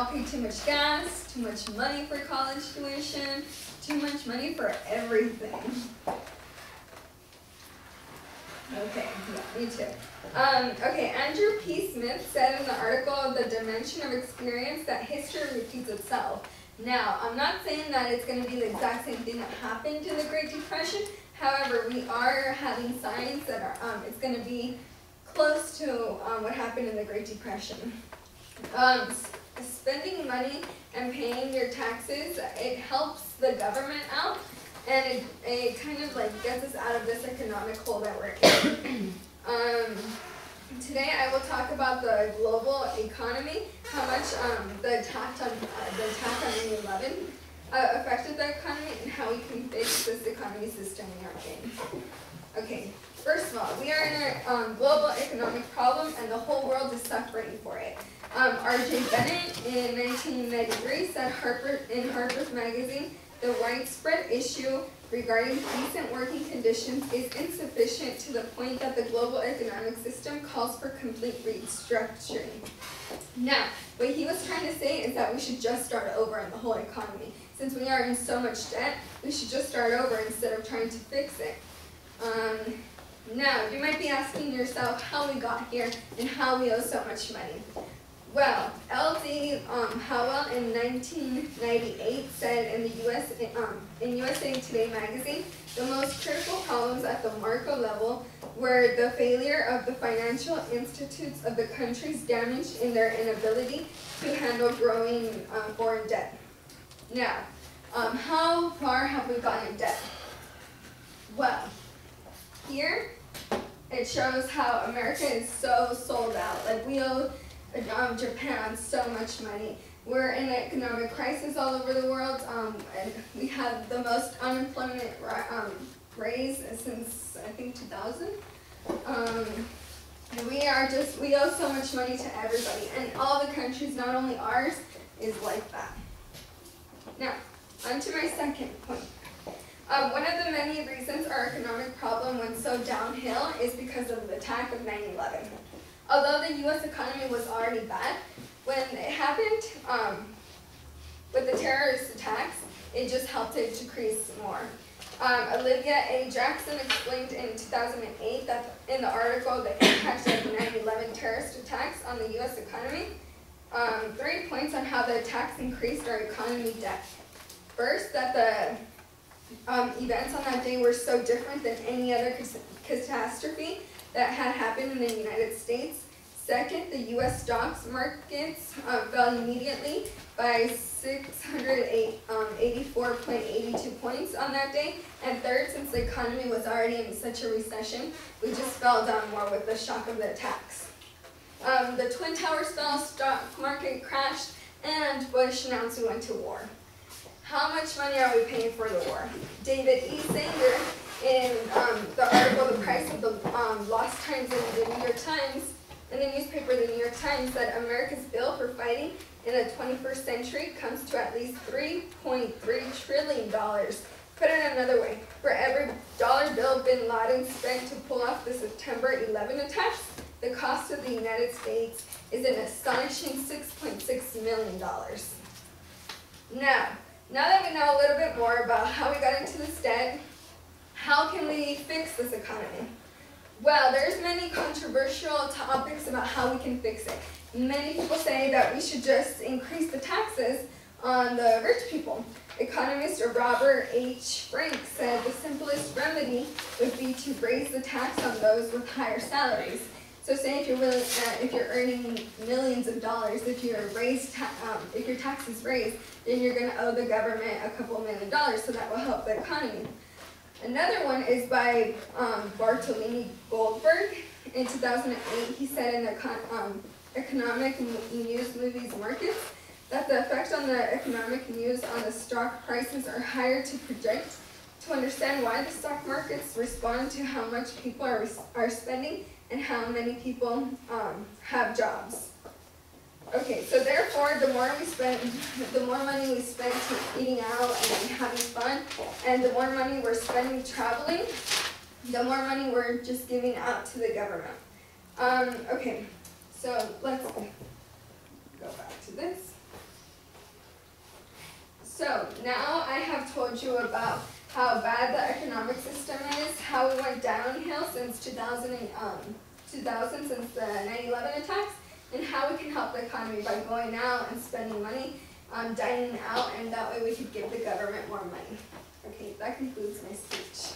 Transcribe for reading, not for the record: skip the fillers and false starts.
all pay too much gas, too much money for college tuition, too much money for everything. Okay, yeah, me too. Okay, Andrew P. Smith said in the article, The Dimension of Experience, that history repeats itself. Now, I'm not saying that it's going to be the exact same thing that happened in the Great Depression. However, we are having signs that are, it's going to be close to what happened in the Great Depression. Spending money and paying your taxes, it helps the government out, and it kind of like gets us out of this economic hole that we're in. Today I will talk about the global economy, how much the attack on 9/11 affected the economy, and how we can fix this economy system we are in. Okay, first of all, we are in a global economic problem, and the whole world is suffering for it. R.J. Bennett in 1993 said in Harper's Magazine, the widespread issue regarding decent working conditions is insufficient to the point that the global economic system calls for complete restructuring. Now, what he was trying to say is that we should just start over in the whole economy. Since we are in so much debt, we should just start over instead of trying to fix it. Now, you might be asking yourself how we got here and how we owe so much money. Well, L.D. Howell in 1998 said in the USA Today magazine, the most critical problems at the macro level were the failure of the financial institutes of the countries damaged in their inability to handle growing foreign debt. Now, how far have we gone in debt? Well, here it shows how America is so sold out. Like we owe Japan so much money. We're in an economic crisis all over the world, and we have the most unemployment raise since I think 2000. And we owe so much money to everybody, and all the countries, not only ours, is like that. Now, on to my second point. One of the many reasons our economic problem went so downhill is because of the attack of 9/11. Although the U.S. economy was already bad, when it happened with the terrorist attacks, it just helped it decrease more. Olivia A. Jackson explained in 2008 that in the article, The Impact of 9/11 Terrorist Attacks on the U.S. Economy, 3 points on how the attacks increased our economy debt. First, that the events on that day were so different than any other catastrophe that had happened in the United States. Second, the U.S. stocks markets fell immediately by 684.82 points on that day. And third, since the economy was already in such a recession, we just fell down more with the shock of the attacks. The Twin Towers fell, stock market crashed, and Bush announced we went to war. How much money are we paying for the war? David E. Sanger, in the article, The Price of the Lost Times in the New York Times, in the newspaper, The New York Times, that America's bill for fighting in the 21st century comes to at least $3.3 trillion. Put it another way, for every dollar bill bin Laden spent to pull off the September 11 attacks, the cost of the United States is an astonishing $6.6 million. Now that we know a little bit more about how we got into this debt, how can we fix this economy? Well, there's many controversial topics about how we can fix it. Many people say that we should just increase the taxes on the rich people. Economist Robert H. Frank said the simplest remedy would be to raise the tax on those with higher salaries. So say if you're earning millions of dollars, if your tax is raised, then you're going to owe the government a couple $1 million, so that will help the economy. Another one is by Bartolini Goldberg. In 2008, he said in the Economic News Movies Markets that the effect on the economic news on the stock prices are higher to predict. To understand why the stock markets respond to how much people are spending and how many people have jobs. Okay, so therefore, the more money we spend eating out and having fun, and the more money we're spending traveling, the more money we're just giving out to the government. Okay, so let's go back to this. So now I have told you about how bad the economic system is, how we went downhill since 2000 since the 9/11 attacks, and how we can help the economy by going out and spending money, dining out, and that way we could give the government more money. Okay, that concludes my speech.